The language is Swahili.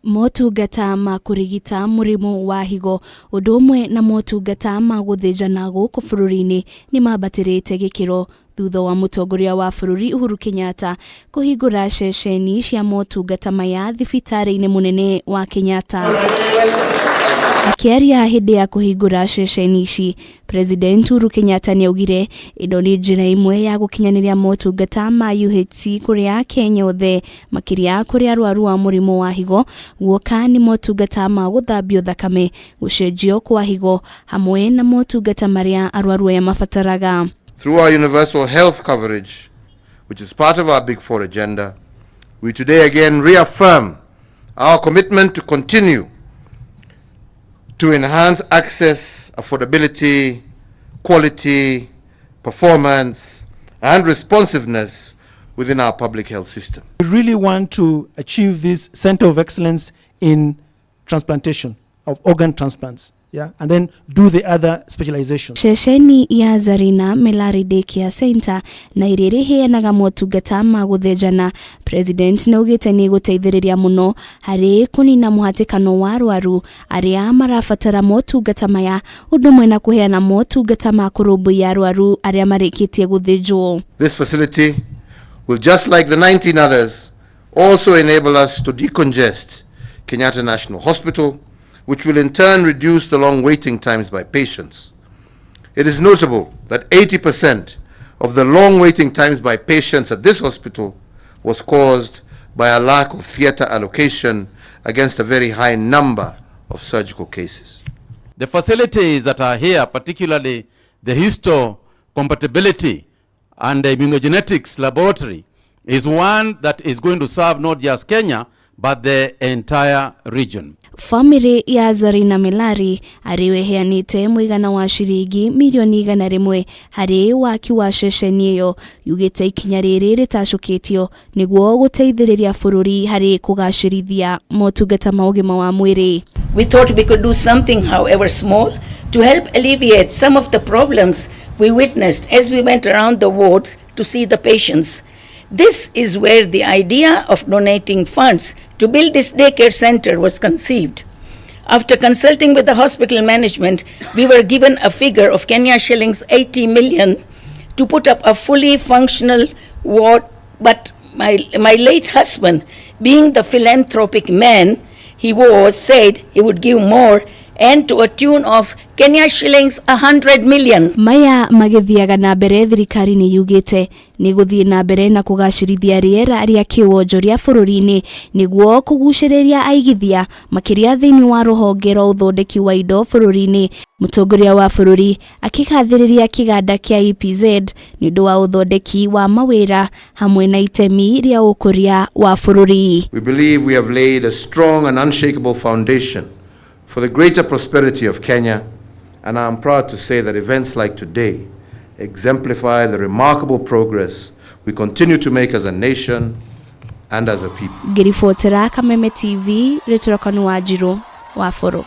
motungata ma kurigita murimu wa higo udumwe na motungata ma guthinjana guku bururi-ini ni mabatirite gikiro thutha wa Mutongoria wa bururi Uhuru Kenyatta kuhingura ceceni cia motungata maya thibitari-ini munene wa Kenyatta. Akiaria hindi ya kuhingura ceceni ici, President Uhuru Kenyatta niaugire indo ni njira imwe ya gukinyaniria motungata ma UHC kuria Kenya othe makiria kuria arwaru wa murimu wa higo guoka ni motungata ma guthambio thakame gucenjio kwa higo hamwe na motungata maria arwaru ya mafataraga. Through our universal health coverage, which is part of our Big Four agenda, we today again reaffirm our commitment to continue to enhance access, affordability, quality, performance, and responsiveness within our public health system. We really want to achieve this center of excellence in transplantation, of organ transplants. Yeah, and then do the other specializations. Ceceni ya Zarina Melari Daycare Center na iriri hianaga motungata ma guthinjana. President naugite ni guteithiriria muno hari kunina muhatikano wa arwaru aria marafatara motungata maya udumwe na kuheana motungata ma kurumbuia arwaru aria marikitie guthinjwo. This facility will, just like the 19 others, also enable us to decongest Kenyatta National Hospital, which will in turn reduce the long waiting times by patients. It is notable that 80% of the long waiting times by patients at this hospital was caused by a lack of theatre allocation against a very high number of surgical cases. The facilities that are here, particularly the histocompatibility and the immunogenetics laboratory, is one that is going to serve not just Kenya, but the entire region. Family ya Zarina Melari ariweheanite mwigana wa shiringi milioni 100 hari waki wa ceceni iyo yugite ikinya riri ritacukitio niguo guteithiriria bururi hari kugacirithia motungata ma ugima wa mwiri. We thought we could do something, however small, to help alleviate some of the problems we witnessed as we went around the wards to see the patients. This is where the idea of donating funds to build this daycare center was conceived. After consulting with the hospital management, we were given a figure of Kenya shillings 80 million to put up a fully functional ward, but my late husband, being the philanthropic man he was, said he would give more, and to a tune of Kenya shillings 100 million. Maya magithiaga na mbere thirikari ni yugite ni guthie na mbere na kugacirithia riera ria kiwonjoria bururi-ini niguo kuguciriria aigithia makiria thiini wa ruhonge rwa uthondeki wa indo bururi-ini. Mutongoria wa bururi akikathiriria kiganda kia EPZ ni undu wa uthondeki wa mawira hamwe na itemi ria ukuria wa bururi. We believe we have laid a strong and unshakable foundation for the greater prosperity of Kenya, and I am proud to say that events like today exemplify the remarkable progress we continue to make as a nation and as a people. Ngiribotera Kameme TV, Retorakanu wa Jiro wa Foro.